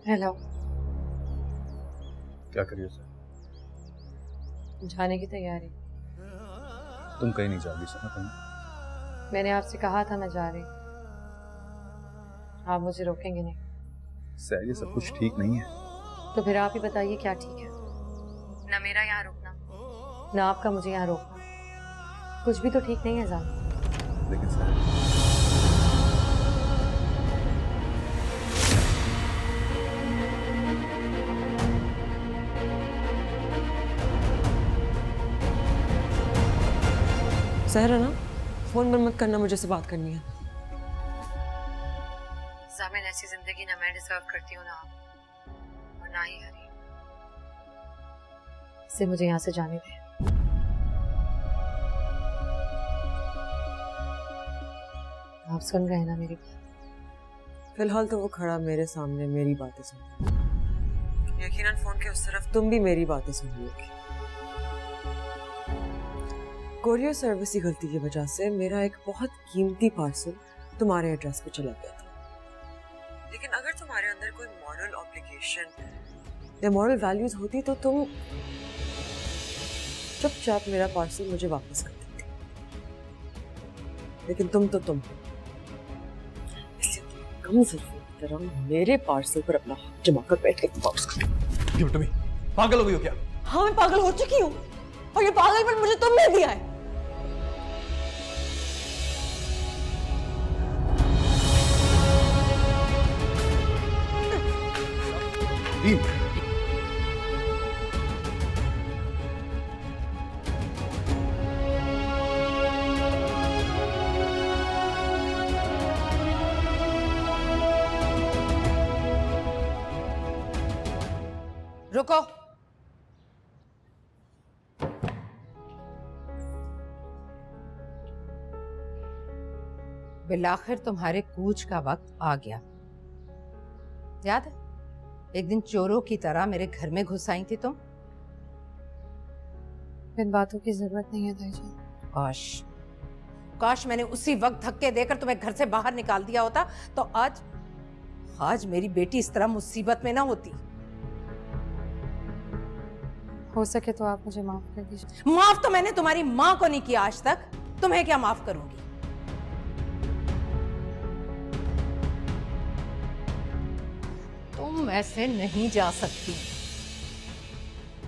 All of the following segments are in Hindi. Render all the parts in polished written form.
हेलो। क्या करिए सर? जाने की तैयारी। तुम कहीं नहीं जाओगी सर? कहीं? मैंने आपसे कहा था मैं जा रही। आप मुझे रोकेंगे नहीं। सर ये सब कुछ ठीक नहीं है। तो फिर आप ही बताइए क्या ठीक है? ना मेरा यहाँ रुकना, ना आपका मुझे यहाँ रोकना। कुछ भी तो ठीक नहीं है जान। लेकिन सर सहरा ना, फोन बंद मत करना, मुझे से बात करनी है। जामिन, ऐसी जिंदगी ना मैं डिजर्व करती हूँ ना आप, और ना ही हरी। इसे मुझे यहाँ से जाने दे। आप सुन रहे हैं ना मेरी बात? फिलहाल तो वो खड़ा मेरे सामने मेरी बातें सुन रहा है। यकीनन फोन के उस तरफ तुम भी मेरी बातें सुन रही होगी। कोरियर सर्विस की गलती की वजह से मेरा एक बहुत कीमती पार्सल तुम्हारे एड्रेस पे चला गया था। लेकिन अगर तुम्हारे अंदर कोई मॉरल ऑब्लिगेशन या मॉरल वैल्यूज होती तो तुम चुपचाप मेरा पार्सल मुझे वापस कर देती। लेकिन तुम इसलिए कम ज़रूरत की तरह मेरे पार्सल पर अपना हाथ जमाकर बैठ के वापस कर दो। तुम पागल हो गई हो क्या? हाँ, मैं पागल हो चुकी हूँ, और ये पागलपन मुझे तुमने दिया है। रुको। बिलाखिर तुम्हारे कूच का वक्त आ गया। याद है एक दिन चोरों की तरह मेरे घर में घुस आई थी तुम? इन बातों की जरूरत नहीं है ताईजान। काश मैंने उसी वक्त धक्के देकर तुम्हें घर से बाहर निकाल दिया होता तो आज मेरी बेटी इस तरह मुसीबत में ना होती। हो सके तो आप मुझे माफ कर दीजिए। माफ तो मैंने तुम्हारी माँ को नहीं किया आज तक, तुम्हें क्या माफ करूंगी? तुम ऐसे नहीं जा सकती।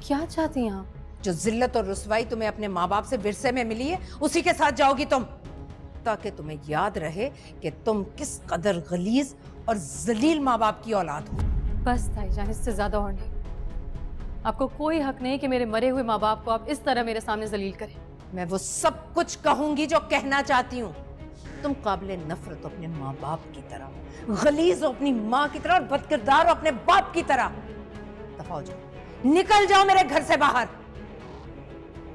क्या चाहती हैं आप? जो जिल्लत और रुसवाई तुम्हें अपने माँ बाप से विरसे में मिली है उसी के साथ जाओगी तुम, ताकि तुम्हें याद रहे कि तुम किस कदर गलीज और जलील माँ बाप की औलाद हो। बस ताईजान, इससे ज्यादा और नहीं। आपको कोई हक नहीं कि मेरे मरे हुए माँ बाप को आप इस तरह मेरे सामने जलील करें। मैं वो सब कुछ कहूंगी जो कहना चाहती हूँ। तुम काबिले नफरत हो अपने माँ बाप की तरह, गलीज हो अपनी माँ की तरह, और बदकिरदार हो अपने बाप की तरह। दफा हो जाओ, निकल जाओ मेरे घर से बाहर।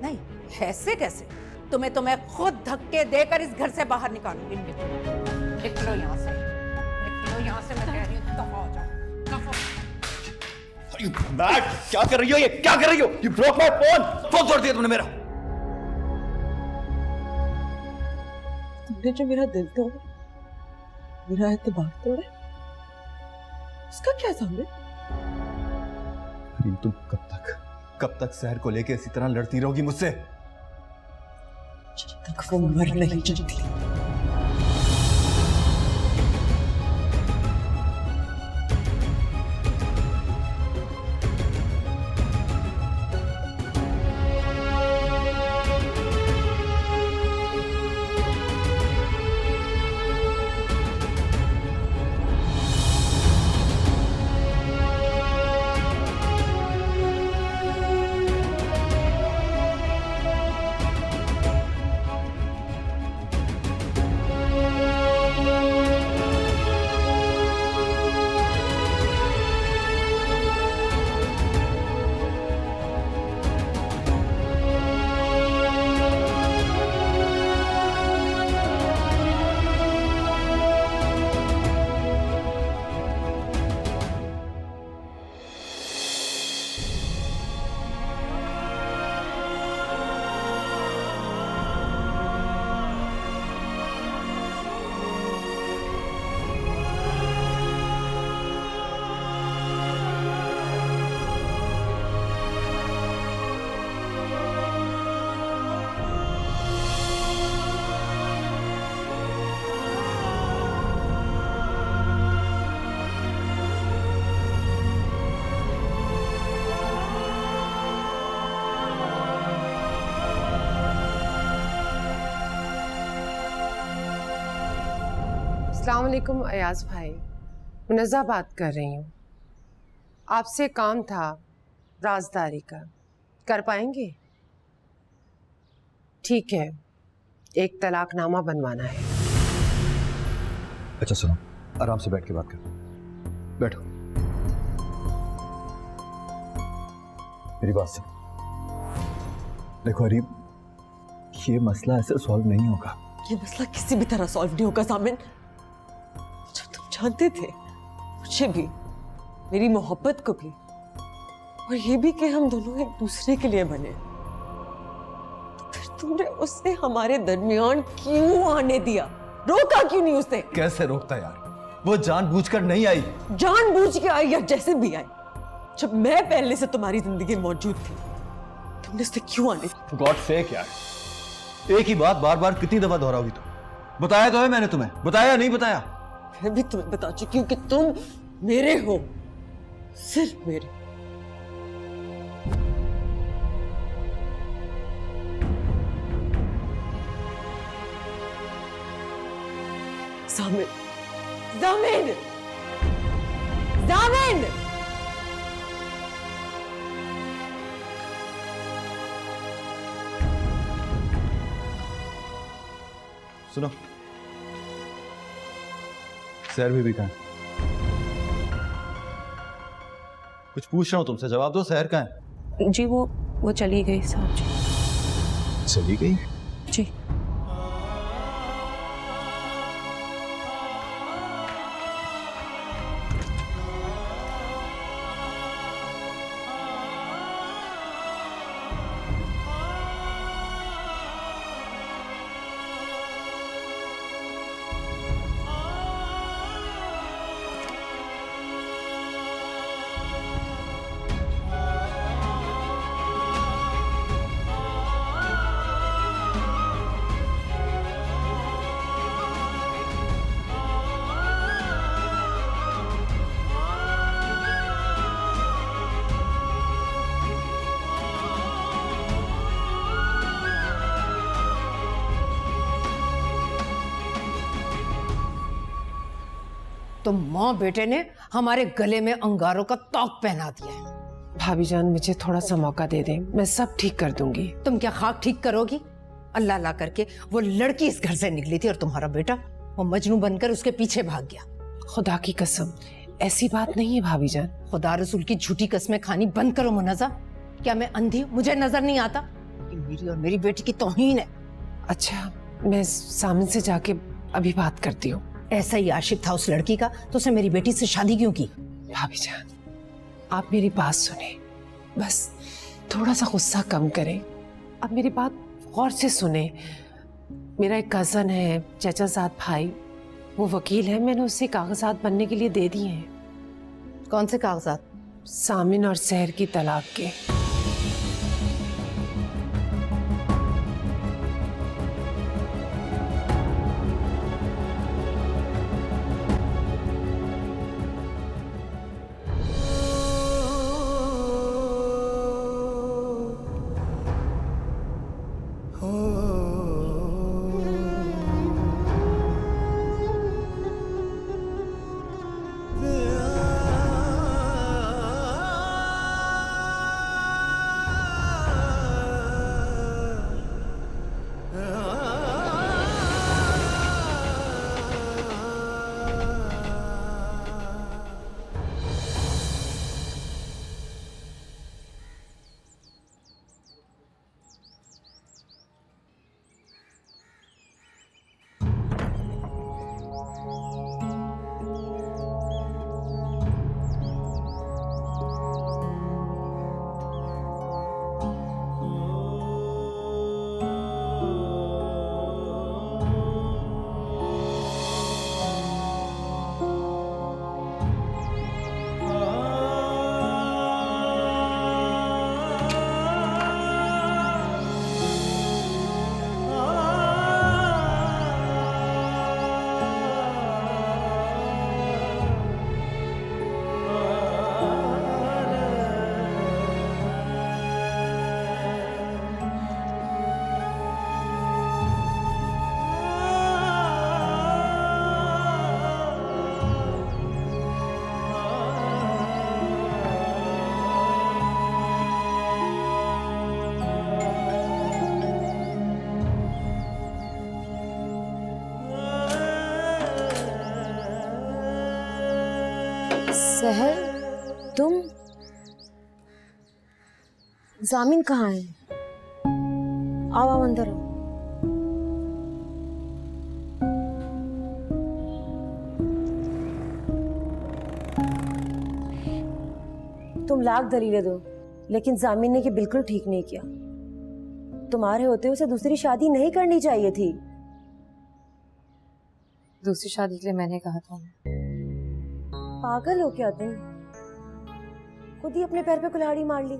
नहीं, ऐसे कैसे? तुम्हें खुद धक्के देकर इस घर से बाहर निकालूंगी। निकलो यहाँ से, निकलो यहाँ से, मैं कह रही हूँ दफा हो जाओ, दफा। क्या कर रही हो? ये क्या कर रही हो? You broke my phone! Phone तोड़ दिया तुमने मेरा। तुमने जो मेरा दिल तोड़ा, मेरा एतबार तोड़ा, उसका क्या सामने? तुम कब तक शहर को लेके इसी तरह लड़ती रहोगी मुझसे? जब तक वो मर नहीं जाती। अस्सलाम वालेकुम अयाज भाई, मुनज़्ज़ा बात कर रही हूँ। आपसे काम था राजदारी का, कर पाएंगे? ठीक है, एक तलाकनामा बनवाना है। अच्छा सुनो, आराम से बैठ के बात कर। बैठो, मेरी बात सुनो। देखो अरीब, ये मसला ऐसे सॉल्व नहीं होगा। ये मसला किसी भी तरह सॉल्व नहीं होगा सामिन। जो तुम जानते थे, मुझे भी, मेरी मोहब्बत को भी, और ये भी कि हम दोनों एक दूसरे के लिए बने, तो फिर तुमने उसे हमारे दरमियान क्यों आने दिया? रोका क्यों नहीं उसे? कैसे रोकता यार, वो जानबूझकर नहीं आई। जानबूझ के आई या जैसे भी आई, जब मैं पहले से तुम्हारी जिंदगी में मौजूद थी, तुमने उसे क्यों आने दिया? गॉड फेक यार, एक ही बात बार बार कितनी दफा दोहराओगी तुम? बताया तो है मैंने तुम्हें, बताया या नहीं बताया? मैं भी तुम्हें बता चुकी हूँ कि तुम मेरे हो, सिर्फ मेरे। जामिन, जामिन, जामिन! सुनो, सैर भी कहाँ है? कुछ पूछ रहा हूं तुमसे, जवाब दो। सैर कहाँ है? जी वो चली गई साहब जी। चली गई? जी। तो माँ बेटे ने हमारे गले में अंगारों का तोक पहना दिया है। भाभी जान, मुझे थोड़ा सा मौका दे दें, मैं सब ठीक कर दूंगी। तुम क्या खाक ठीक करोगी? अल्लाह ला करके वो लड़की इस घर से निकली थी और तुम्हारा बेटा वो मजनू बनकर उसके पीछे भाग गया। खुदा की कसम, ऐसी बात नहीं है भाभी जान। खुदा रसूल की झूठी कस्में खानी बंद करो मुनज़्ज़ा। क्या मैं अंधी हूँ? मुझे नजर नहीं आता कि मेरी और मेरी बेटी की तौहीन है? अच्छा, मैं सामने से जाके अभी बात करती हूँ। ऐसा ही आशिक था उस लड़की का तो उसे मेरी बेटी से शादी क्यों की? भाभी जान, आप मेरी बात सुने, बस थोड़ा सा गुस्सा कम करें। अब मेरी बात गौर से सुने। मेरा एक कज़न है, चचाजाद भाई, वो वकील है। मैंने उसे कागजात बनने के लिए दे दिए हैं। कौन से कागजात? सामिन और सहर की तलाक के। सहर, तुम? जामिन कहाँ है? आओ आओ अंदर आओ। तुम लाख दलीलें दो, लेकिन जामिन ने ये बिल्कुल ठीक नहीं किया। तुम्हारे होते उसे दूसरी शादी नहीं करनी चाहिए थी। दूसरी शादी के लिए मैंने कहा था। पागल हो क्या तुम? खुद ही अपने पैर पे कुल्हाड़ी मार ली।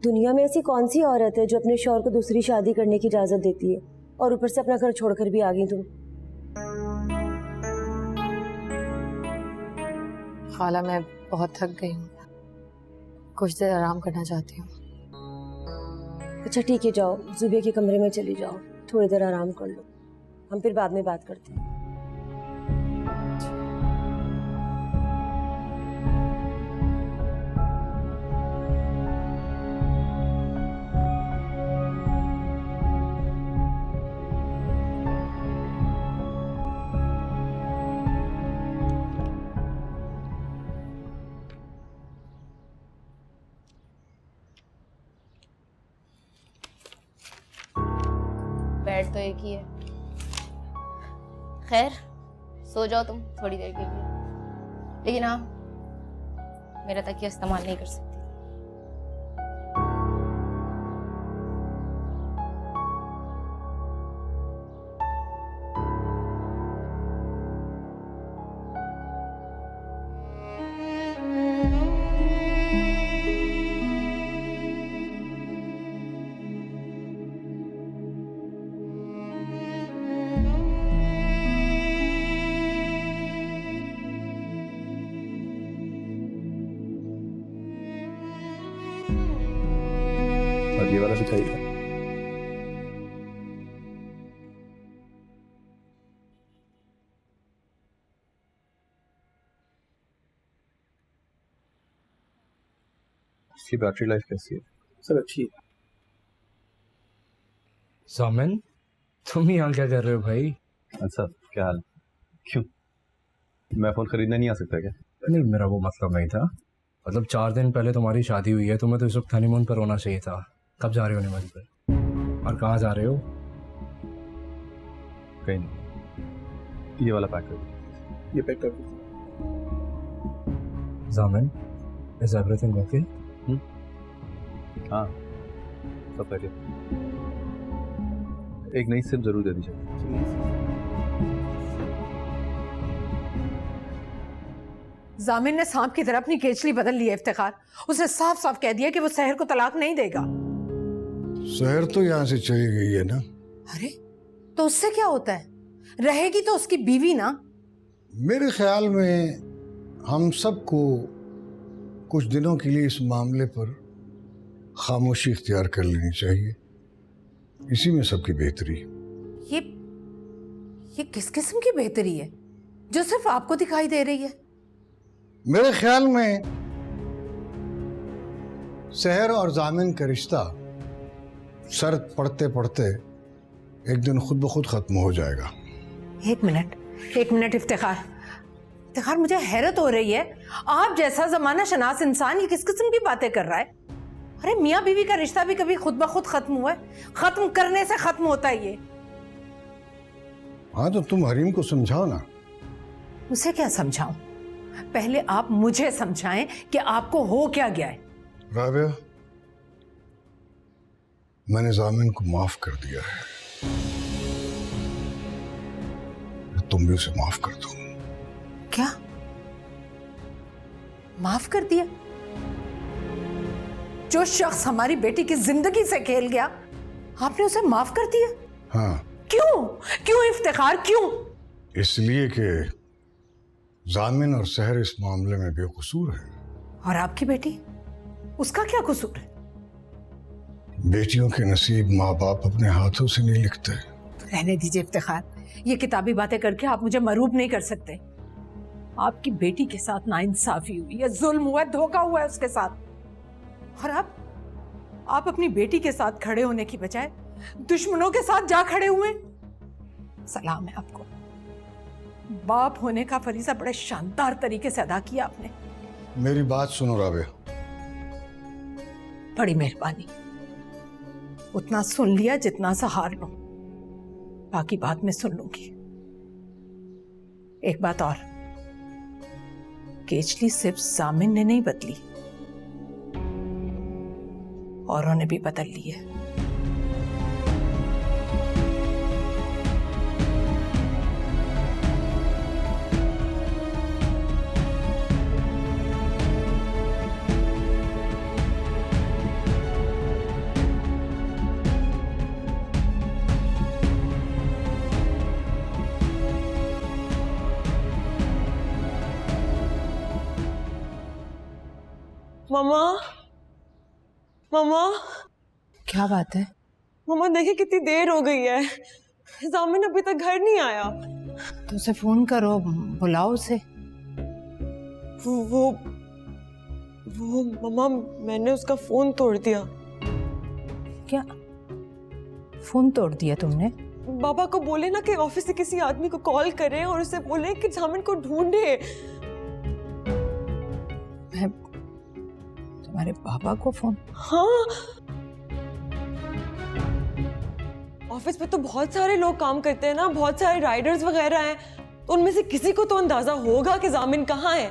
दुनिया में ऐसी कौन सी औरत है जो अपने शौहर को दूसरी शादी करने की इजाजत देती है, और ऊपर से अपना घर छोड़कर भी आ गई तुम। खाला, मैं बहुत थक गई हूँ, कुछ देर आराम करना चाहती हूँ। अच्छा ठीक है, जाओ जुबे के कमरे में चली जाओ, थोड़ी देर आराम कर लो, हम फिर बाद में बात करते हैं। बेड तो एक ही है। खैर, सो जाओ तुम थोड़ी देर के लिए, लेकिन हाँ, मेरा तकिया इस्तेमाल नहीं कर सकती। और ये वाला भी चाहिए। इसकी बैटरी लाइफ कैसी है? सर अच्छी है। जामिन, तुम यहाँ क्या कर रहे हो भाई? अच्छा, क्या हाल? क्यों, मैं फोन खरीदने नहीं आ सकता क्या? नहीं, मेरा वो मतलब नहीं था। मतलब 4 दिन पहले तुम्हारी शादी हुई है, तुम्हें तो इस वक्त हनीमून पर होना चाहिए था। कब जा रहे हो हनीमून पर? और कहाँ जा रहे हो? कहीं नहीं। ये वाला पैक कर दो। ये पैक कर दो। जामिन, इज एवरीथिंग ओके? हाँ, सब पहले एक नई सिम जरूर दे दीजिए। जामिन ने सांप की तरह अपनी केचली बदल ली है इफ्तिखार। उसने साफ साफ कह दिया कि वो सहर को तलाक नहीं देगा। सहर तो यहाँ से चली गई है ना। अरे तो उससे क्या होता है? रहेगी तो उसकी बीवी ना। मेरे ख्याल में हम सबको कुछ दिनों के लिए इस मामले पर खामोशी इख्तियार कर लेनी चाहिए। इसी में सबकी बेहतरी। ये किस किस्म की बेहतरी है जो सिर्फ आपको दिखाई दे रही है? मेरे ख्याल में सहर और जामिन का रिश्ता शर्त पढ़ते पढ़ते एक दिन खुद ब खुद खत्म हो जाएगा। एक मिनट इफ्तिखार, मुझे हैरत हो रही है। आप जैसा जमाना शनास इंसान ये किस किस्म की बातें कर रहा है? अरे मियाँ बीवी का रिश्ता भी कभी खुद ब खुद खत्म हुआ है? खत्म करने से खत्म होता है ये। हाँ तो तुम हरीम को समझाओ ना। उसे क्या समझाऊं? पहले आप मुझे समझाएं कि आपको हो क्या गया है। राबिया, मैंने जामिन को माफ कर दिया है। तुम भी उसे माफ कर दो। क्या माफ कर दिया? जो शख्स हमारी बेटी की जिंदगी से खेल गया, आपने उसे माफ कर दिया? हाँ। क्यों इफ्तिखार, क्यों? इसलिए कि जामिन और सहर इस मामले में बेकसूर है। और आपकी बेटी, उसका क्या कसूर है? बेटियों के नसीब माँ बाप अपने हाथों से नहीं लिखते। रहने दीजिए इफ्तिखार, ये किताबी बातें करके आप मुझे मरूब नहीं कर सकते। आपकी बेटी के साथ नाइंसाफी हुई है, जुल्म हुआ है, धोखा हुआ है उसके साथ। और आप अपनी बेटी के साथ खड़े होने की बजाय दुश्मनों के साथ जा खड़े हुए। सलाम है आपको। बाप होने का फरीजा बड़े शानदार तरीके से अदा किया आपने। मेरी बात सुनो राबिया। बड़ी मेहरबानी। उतना सुन लिया जितना सहार लो, बाकी बाद में सुन लूंगी। एक बात और, केचली सिर्फ जामिन ने नहीं बदली, औरों ने भी बदल ली है। मम्मा, मम्मा, क्या बात है? मम्मा देखिए कितनी देर हो गई है, जामिन अभी तक घर नहीं आया। तो उसे फोन करो, बुलाओ उसे। वो मम्मा, मैंने उसका फोन तोड़ दिया। क्या फोन तोड़ दिया तुमने? बाबा को बोले ना कि ऑफिस से किसी आदमी को कॉल करें और उसे बोले कि जामिन को ढूंढे। मैं तुम्हारे पापा को फोन? हाँ, ऑफिस में तो बहुत सारे लोग काम करते हैं ना, बहुत सारे राइडर्स वगैरह हैं, तो उनमें से किसी को तो अंदाजा होगा कि जामिन कहाँ है।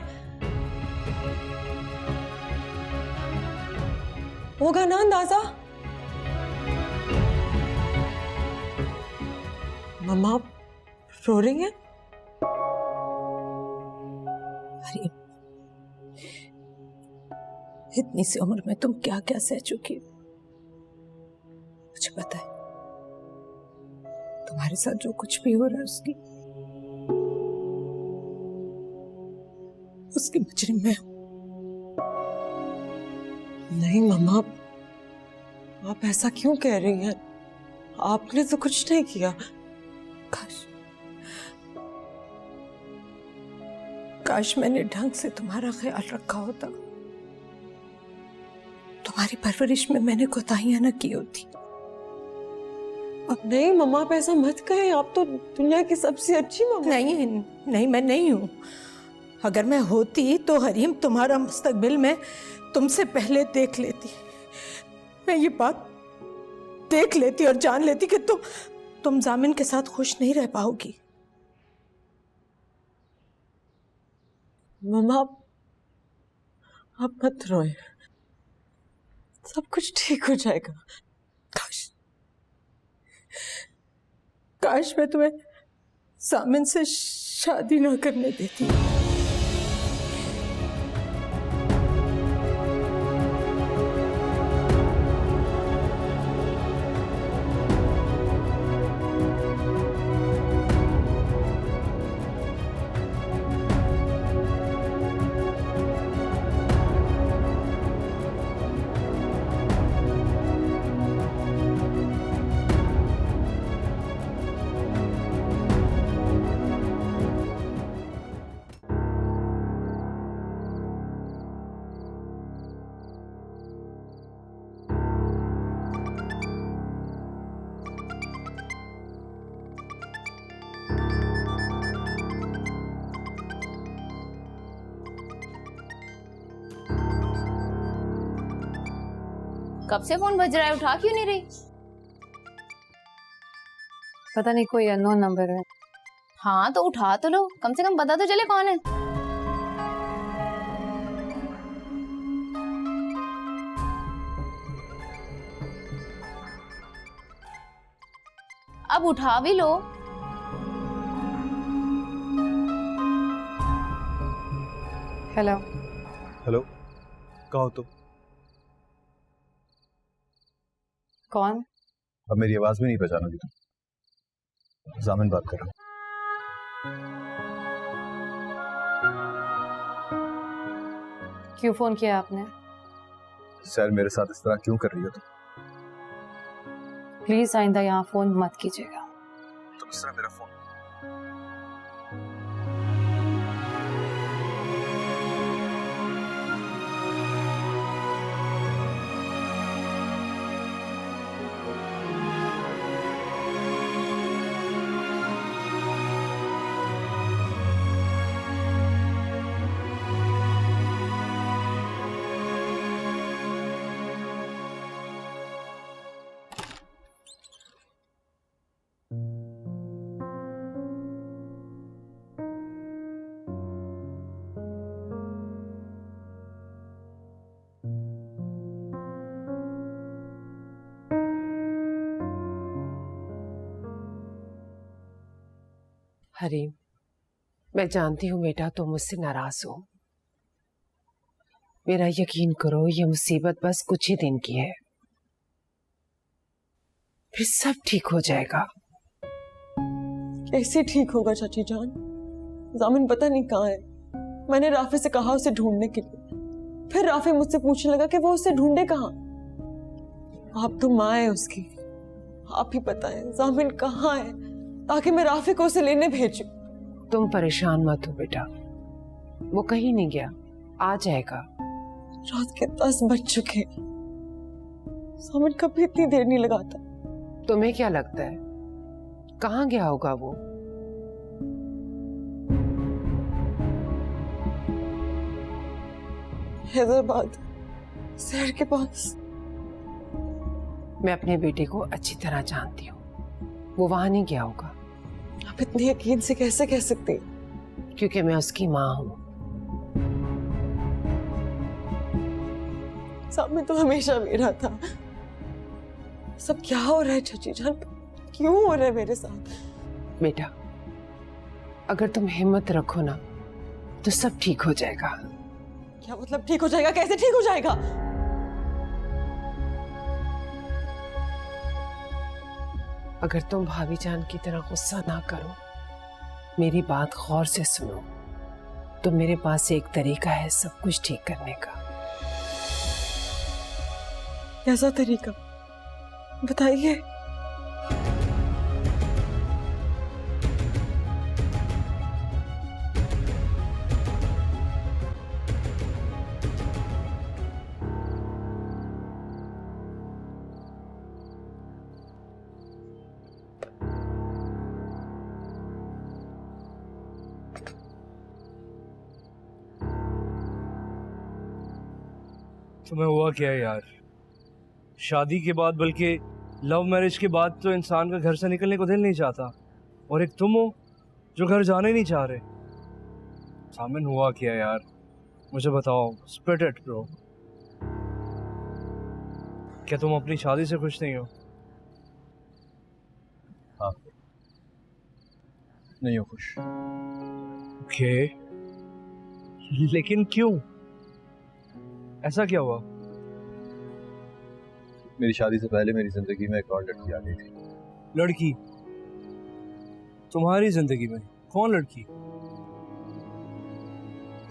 होगा ना अंदाजा? मम्मा रो रही हैं? अरे इतनी सी उम्र में तुम क्या क्या सह चुकी हो, मुझे पता है। तुम्हारे साथ जो कुछ भी हो रहा है उसकी मुजरिम मैं हूं। नहीं मम्मा, आप ऐसा क्यों कह रही हैं? आपने तो कुछ नहीं किया। काश मैंने ढंग से तुम्हारा ख्याल रखा होता, तुम्हारी परवरिश में मैंने कोताहियां न की होती। नहीं मम्मा, आप ऐसा मत कहें, आप तो दुनिया की सबसे अच्छी मम्मा। नहीं, मैं नहीं हूं। अगर मैं होती तो हरीम तुम्हारा मुस्तकबिल में तुमसे पहले देख लेती। मैं ये बात देख लेती और जान लेती कि तुम जामिन के साथ खुश नहीं रह पाओगी। मम्मा आप मत रोए, सब कुछ ठीक हो जाएगा। काश मैं तुम्हें जामिन से शादी ना करने देती। कब से फोन बज रहा है, उठा क्यों नहीं रही? पता नहीं, कोई अननोन नंबर है। हाँ तो उठा तो लो, कम से कम पता तो चले कौन है। अब उठा भी लो। हेलो। हेलो, कहाँ हो तुम? कौन? अब मेरी आवाज भी नहीं पहचानोगी तुम। जामिन बात कर रहा हूँ। क्यों फोन किया आपने? सर मेरे साथ इस तरह क्यों कर रही हो तुम? प्लीज आइंदा यहाँ फोन मत कीजिएगा। तुम इस तरह मेरा फोन हरीम, मैं जानती हूँ बेटा तुम मुझसे नाराज हो। मेरा यकीन करो, ये मुसीबत बस कुछ ही दिन की है, फिर सब ठीक हो जाएगा। कैसे ठीक होगा चाची जान? जामिन पता नहीं कहाँ है। मैंने राफे से कहा उसे ढूंढने के लिए, फिर राफे मुझसे पूछने लगा कि वो उसे ढूंढे कहाँ। आप तो माँ है उसकी, आप ही बताएं जामिन कहाँ है ताकि मैं राफे को उसे लेने भेजूं। तुम परेशान मत हो बेटा, वो कहीं नहीं गया, आ जाएगा। रात के 10 बज चुके हैं, जामिन कभी इतनी देर नहीं लगाता। तुम्हें क्या लगता है कहाँ गया होगा वो? हैदराबाद शहर के पास। मैं अपने बेटे को अच्छी तरह जानती हूँ, वो वहां नहीं गया होगा। आप इतने यकीन से कैसे कह सकते हैं? क्योंकि मैं उसकी माँ हूँ। सामने तो हमेशा मेरा था। सब क्या हो रहा है चाची जान? क्यों हो रहा है मेरे साथ? बेटा अगर तुम हिम्मत रखो ना तो सब ठीक हो जाएगा। क्या मतलब ठीक हो जाएगा? कैसे ठीक हो जाएगा? अगर तुम भाभी जान की तरह गुस्सा ना करो, मेरी बात गौर से सुनो, तो मेरे पास एक तरीका है सब कुछ ठीक करने का। कैसा तरीका बताइए। तुम्हें हुआ क्या है यार? शादी के बाद, बल्कि लव मैरिज के बाद तो इंसान का घर से निकलने को दिल नहीं चाहता, और एक तुम हो जो घर जाने नहीं चाह रहे। सामन हुआ क्या यार, मुझे बताओ। Split it bro. क्या तुम अपनी शादी से खुश नहीं हो? हाँ, नहीं हो खुश। ओके, लेकिन क्यों? ऐसा क्या हुआ? मेरी शादी से पहले मेरी जिंदगी में एक और लड़की आ गई थी। लड़की? तुम्हारी जिंदगी में कौन लड़की?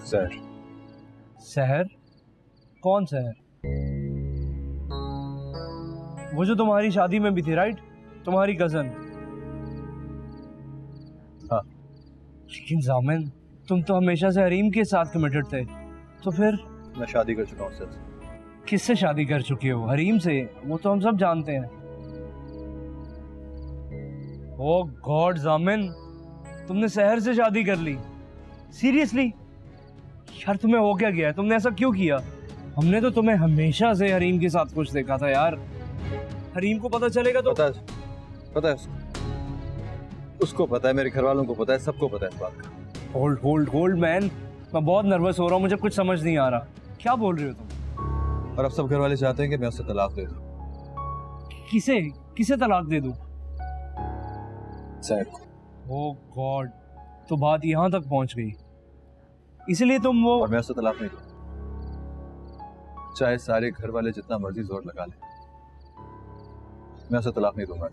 सहर। सहर? कौन सहर? वो जो तुम्हारी शादी में भी थी, राइट? तुम्हारी कजन। हाँ। लेकिन जामिन, तुम तो हमेशा से हरीम के साथ कमिटेड थे, तो फिर? मैं शादी कर चुका हूँ उससे। किससे शादी कर चुके हो? हरीम से, वो तो हम सब जानते हैं। ओ गॉड जामिन, तुमने सहर से शादी कर ली? सीरियसली? यार तुम्हें हो क्या गया है? तुमने ऐसा क्यों किया? हमने तो तुम्हें हमेशा से हरीम के साथ कुछ देखा था यार। हरीम को पता चलेगा तो? पता है उसको पता है, मेरे घर वालों को पता है, सबको पता है इस बात का। होल्ड होल्ड होल्ड मैन, मैं बहुत नर्वस हो रहा हूँ, मुझे कुछ समझ नहीं आ रहा। क्या बोल रहे हो तुम? और अब सब घर वाले चाहते हैं कि मैं उससे तलाक दे दूं। किसे किसे तलाक दे दूं? सहर को। ओह गॉड, तो बात यहाँ तक पहुँच गई। इसलिए तुम वो? और मैं उससे तलाक नहीं दूं, चाहे सारे घर वाले जितना मर्जी जोर लगा ले, मैं उसे तलाक नहीं दूंगा।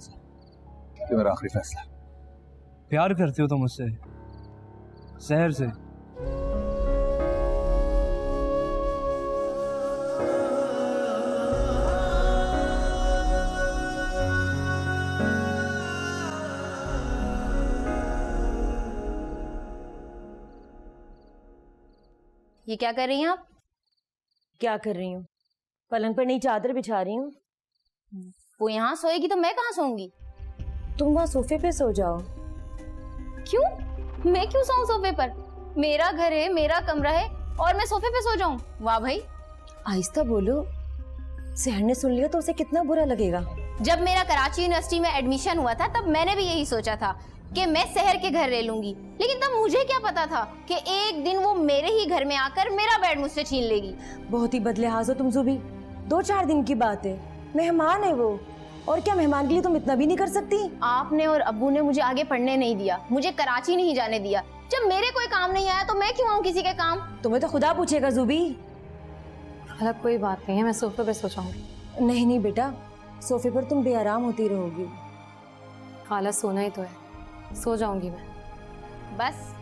ये मेरा आखिरी फैसला है। प्यार करते हो तुम मुझसे? सहर से? ये क्या कर रही हैं आप? क्या कर रही हूँ? पलंग पर नई चादर बिछा रही हूँ। वो यहाँ सोएगी तो मैं कहाँ सोऊंगी? तुम वहाँ सोफे पे सो जाओ। क्यों? मैं क्यों सोऊं सोफे पर? मेरा घर है, मेरा कमरा है, और मैं सोफे पे सो जाऊं? वाह भाई। आहिस्ता बोलो, सहर ने सुन लिया तो उसे कितना बुरा लगेगा। जब मेरा कराची यूनिवर्सिटी में एडमिशन हुआ था तब मैंने भी यही सोचा था कि मैं शहर के घर रह लूंगी, लेकिन तब मुझे क्या पता था कि एक दिन वो मेरे ही घर में आकर मेरा बेड मुझसे छीन लेगी। बहुत ही बदलिहाज हो तुम जुबी। 2-4 दिन की बात है, मेहमान है वो। और क्या मेहमान के लिए तुम इतना भी नहीं कर सकती? आपने और अब्बू ने मुझे आगे पढ़ने नहीं दिया, मुझे कराची नहीं जाने दिया। जब मेरे कोई काम नहीं आया तो मैं क्यों आऊँ किसी के काम? तुम्हें तो खुदा पूछेगा ज़ुबी। खाला कोई बात नहीं है, मैं सोफे पे सो जाऊंगी। नहीं नहीं बेटा, सोफे पर तुम बेआराम होती रहोगी। खाला सोना ही तो है, सो जाऊंगी मैं। बस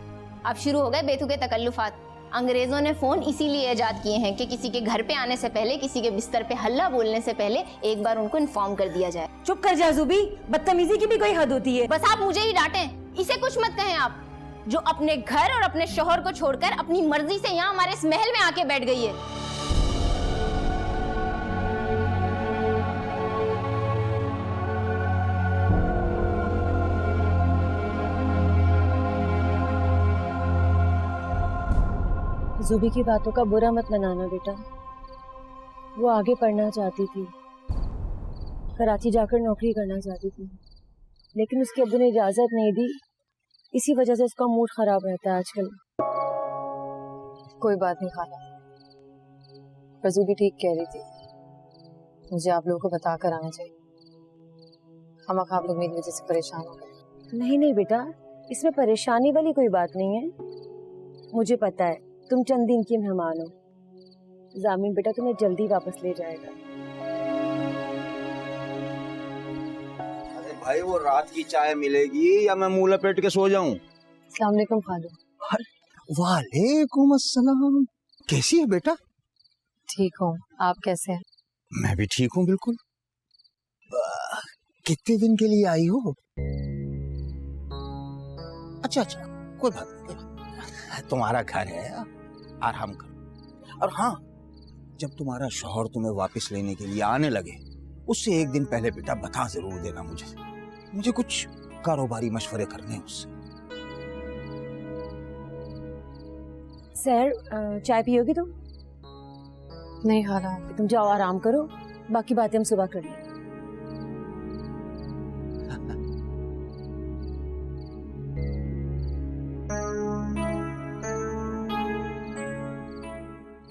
अब शुरू हो गए बेतुके तकल्लुफात। अंग्रेजों ने फोन इसीलिए इजाद किए हैं कि किसी के घर पे आने से पहले, किसी के बिस्तर पे हल्ला बोलने से पहले एक बार उनको इन्फॉर्म कर दिया जाए। चुप कर जा ज़ुबी, बदतमीजी की भी कोई हद होती है। बस आप मुझे ही डांटें, इसे कुछ मत कहें आप, जो अपने घर और अपने शौहर को छोड़कर अपनी मर्जी से यहाँ हमारे इस महल में आके बैठ गई है। ज़ुबी की बातों का बुरा मत मनाना बेटा। वो आगे पढ़ना चाहती थी, कराची जाकर नौकरी करना चाहती थी, लेकिन उसके अब्बू ने इजाज़त नहीं दी। इसी वजह से उसका मूड खराब रहता है आजकल। कोई बात नहीं खाला, रजू भी ठीक कह रही थी, मुझे आप लोगों को बता कर आना चाहिए। हम आप लोग मेरी वजह से परेशान हो गए। नहीं नहीं बेटा, इसमें परेशानी वाली कोई बात नहीं है। मुझे पता है तुम चंद दिन की मेहमान हो। जामिन बेटा तुम्हें जल्दी वापस ले जाएगा। अरे भाई, वो रात की चाय मिलेगी या मैं मुंह लपेट के सो जाऊं? अस्सलाम वालेकुम खालू। वालेकुम अस्सलाम। कैसी है बेटा? ठीक हूँ, आप कैसे हैं? मैं भी ठीक हूँ बिल्कुल। कितने दिन के लिए आई हो? अच्छा, कोई बात नहीं, तुम्हारा घर है, आराम करो। और हाँ, जब तुम्हारा शौहर तुम्हें वापस लेने के लिए आने लगे, उससे एक दिन पहले बेटा बता जरूर देना मुझे कुछ कारोबारी मशवरे करने हैं उससे। सर, चाय पियोगी तुम? नहीं खाला। तुम जाओ आराम करो, बाकी बातें हम सुबह कर लेंगे।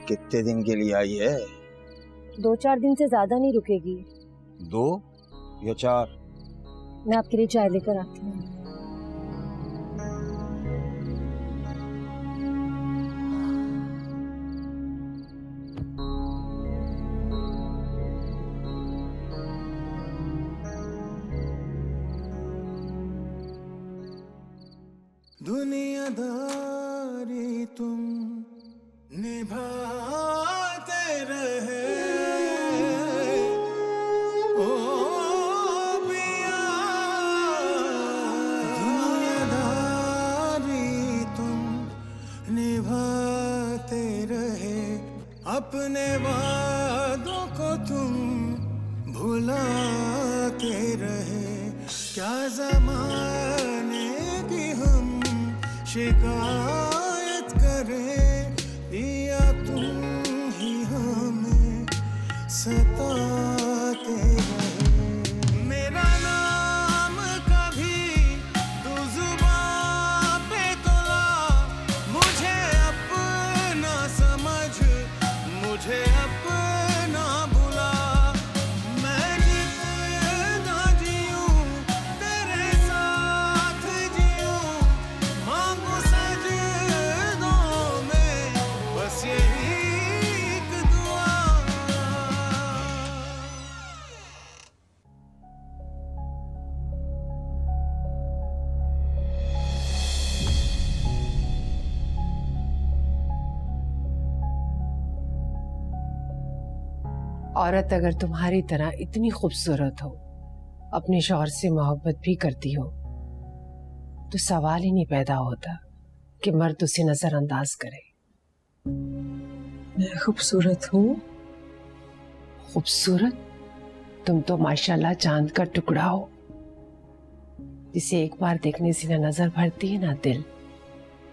कितने दिन के लिए आई है? 2-4 दिन से ज्यादा नहीं रुकेगी। 2 या 4? मैं आपके लिए चाय लेकर आती हूँ। दुनियादारी तुम निभाते रहे, ओ पिया। दुनियादारी तुम निभाते रहे, अपने वादों को तुम भुलाते रहे। क्या ज़माने की हम शिकायत करें, पिया तुम ही हमें सताते रहे। मेरा नाम कभी तू जुबां पे तो ला, मुझे अपना समझ, मुझे अपना बुला। मैं जितना जीऊं तेरे साथ जीऊं, मांगू सजदों में बस यही एक दुआ। औरत अगर तुम्हारी तरह इतनी खूबसूरत हो, अपने शौहर से मोहब्बत भी करती हो, तो सवाल ही नहीं पैदा होता कि मर्द उसे नजरअंदाज करे। मैं खूबसूरत हूँ? खूबसूरत? तुम तो माशाल्लाह चांद का टुकड़ा हो, जिसे एक बार देखने से ना नजर भरती है ना दिल,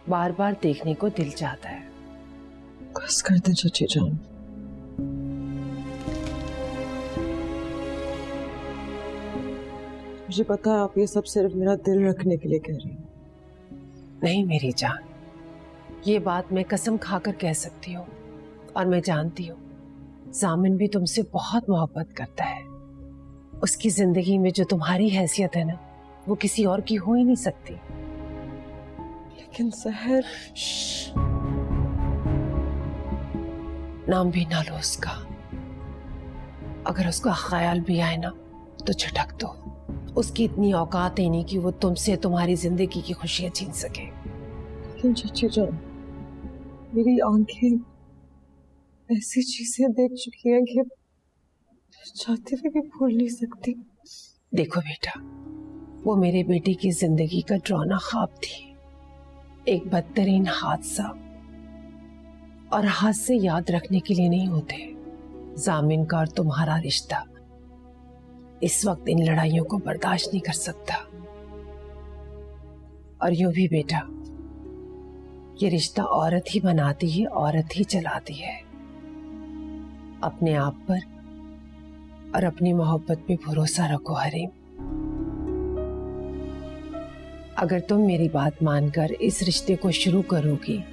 बार बार देखने को दिल चाहता है। बस कर दे चाची जान। मुझे पता है आप ये सब सिर्फ मेरा दिल रखने के लिए कह रही हैं। नहीं मेरी जान, ये बात मैं कसम खाकर कह सकती हूँ, और मैं जानती हूँ जामिन भी तुमसे बहुत मोहब्बत करता है, उसकी जिंदगी में जो तुम्हारी हैसियत है ना, वो किसी और की हो ही नहीं सकती। लेकिन सहर, नाम भी ना लो उसका। अगर उसका ख्याल भी आए ना तो झटक दो। उसकी इतनी औकात ही नहीं कि वो तुमसे तुम्हारी जिंदगी की खुशियां छीन सके। लेकिन चाची जान, मेरी आंखें ऐसी चीजें देख चुकी हैं कि चाहते हुए भी भूल नहीं सकती। देखो बेटा, वो मेरे बेटे की जिंदगी का डरावना ख्वाब थी, एक बदतरीन हादसा। और हादसे याद रखने के लिए नहीं होते। जामिन का और तुम्हारा रिश्ता इस वक्त इन लड़ाइयों को बर्दाश्त नहीं कर सकता। और यूं भी बेटा, ये रिश्ता औरत ही बनाती है, औरत ही चलाती है। अपने आप पर और अपनी मोहब्बत पे भरोसा रखो हरीम। अगर तुम मेरी बात मानकर इस रिश्ते को शुरू करोगी,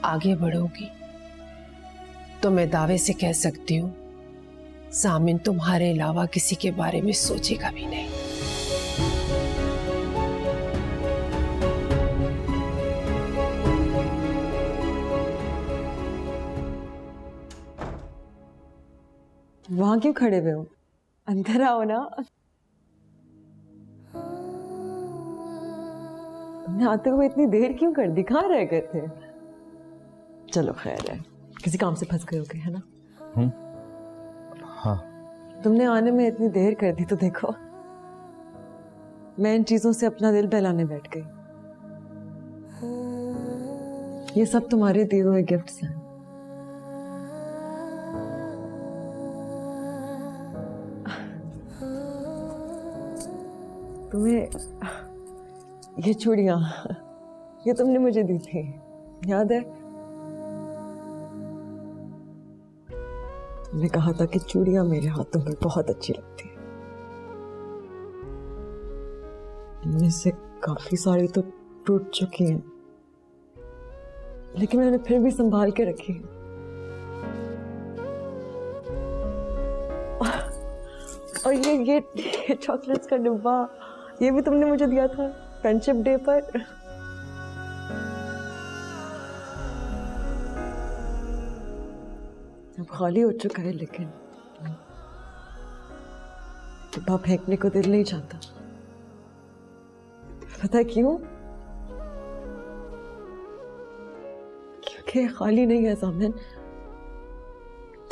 आगे बढ़ोगी, तो मैं दावे से कह सकती हूँ सामिन तुम्हारे अलावा किसी के बारे में सोचेगा भी नहीं। वहां क्यों खड़े हुए हो? अंदर आओ ना। तुमने आते हुए इतनी देर क्यों कर दी? कहाँ रह गए थे? चलो खैर है, किसी काम से फंस गए होगे, है ना? हाँ। तुमने आने में इतनी देर कर दी तो देखो, मैं इन चीजों से अपना दिल बहलाने बैठ गई। ये सब तुम्हारे दिए हुए गिफ्ट्स हैं। तुम्हें ये चूड़ियां, ये तुमने मुझे दी थी, याद है? तुमने कहा था कि चूड़ियां मेरे हाथों में बहुत अच्छी लगती है। इनमें से काफी सारी तो टूट चुकी हैं, लेकिन मैंने फिर भी संभाल के रखी है। और ये चॉकलेट्स का डिब्बा, ये भी तुमने मुझे दिया था फ्रेंडशिप डे पर। अब खाली हो चुका है, लेकिन डिब्बा फेंकने को दिल नहीं चाहता। पता है क्यों? क्योंकि खाली नहीं है जामिन,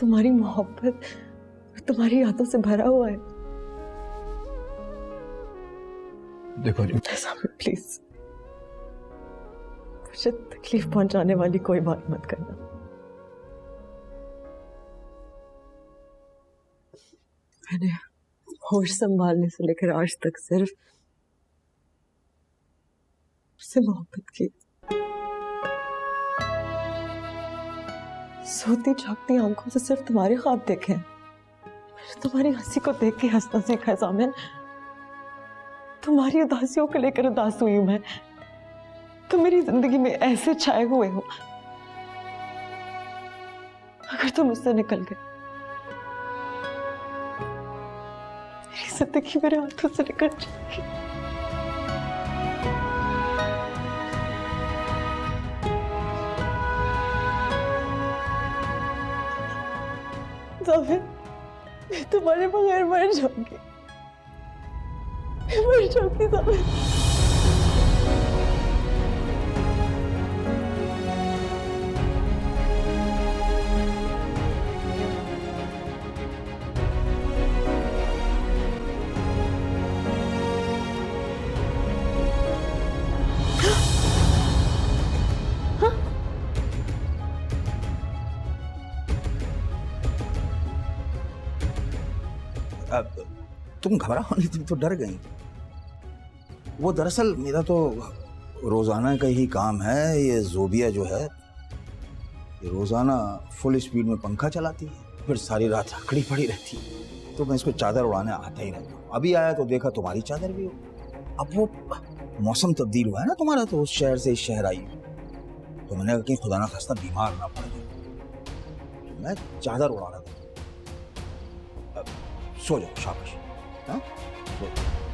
तुम्हारी मोहब्बत तुम्हारी यादों से भरा हुआ है। देखो जी, प्लीज मुझे तकलीफ पहुंचाने वाली कोई बात मत करना। मैंने होश संभालने से लेकर आज तक सिर्फ उससे मोहब्बत की। सोती जागती आंखों से सिर्फ तुम्हारे ख्वाब देखे। तुम्हारी हंसी को देख के हंसना सीखा है जामिन। तुम्हारी उदासियों को लेकर उदास हुई हूं मैं। तुम मेरी जिंदगी में ऐसे छाए हुए हो, अगर तुम मुझसे निकल गए, मेरी जिंदगी मेरे हाथों से निकल जाएगी। जामिन, मैं तुम्हारे बगैर मर जाऊंगी, मैं मर जाऊंगी जामिन। तुम घबराओ नहीं, तुम तो डर गई। वो दरअसल मेरा तो रोजाना का ही काम है। ये जोबिया जो है, ये रोजाना फुल स्पीड में पंखा चलाती है, फिर सारी रात अकड़ी पड़ी रहती है। तो मैं इसको चादर उड़ाने आता ही रहता हूँ। अभी आया तो देखा तुम्हारी चादर भी हो। अब वो मौसम तब्दील हुआ है ना तुम्हारा, तो उस शहर से इस शहर आई, तो मैंने कहा कि खुदा ना खास्ता बीमार ना पड़ जाए, तो मैं चादर उड़ा रहा था। सो जाओ, शाबाश। हाँ?